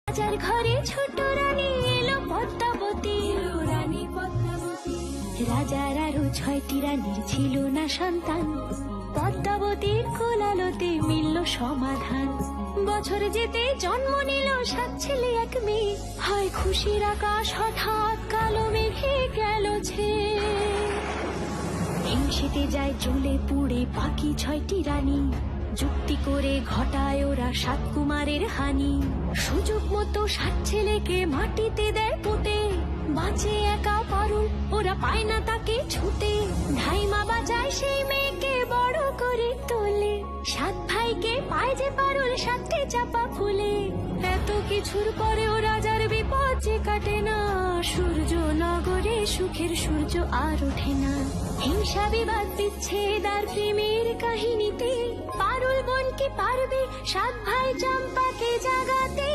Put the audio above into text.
রাজার ঘরে ছোট রানী এলো পদ্মাবতী, রানী পদ্মাবতী। রাজার আরো 6টি রানীর ছিল না সন্তান, পদ্মাবতীর কোলালোতে মিলল সমাধান। বছর যেতে জন্ম নিল 7 ছেলে 1 মেয়ে, হয় খুশির আকাশ হঠাৎ কালো মেঘে গেল ছেয়ে। হিংসেতে যায় জ্বলে পুড়ে বাকি 6টি রানী, যুক্তি করে ঘটায় ওরা 7 কুমারের হানি। সুযোগ মতো 7 ছেলেকে মাটিতে দেয় পুঁতে, বাঁচে একা পারুল ওরা পায় না তাকে ছুতে। ধাইমা বাজায় সেই মেয়েকে বড় করে তোলে, 7 ভাইকে পায় যে পারুল 7টে চাপা ফুলে। এত কিছুর পরেও রাজার বিপদ যে কাটে না, সূর্য নগরে সুখের সূর্য আর ওঠে না। হিংসা বিবাদ বিচ্ছেদ আর প্রেমের কাহিনীতে পারুল বোন কি পারবে 7 ভাই চম্পাকে জাগাতে।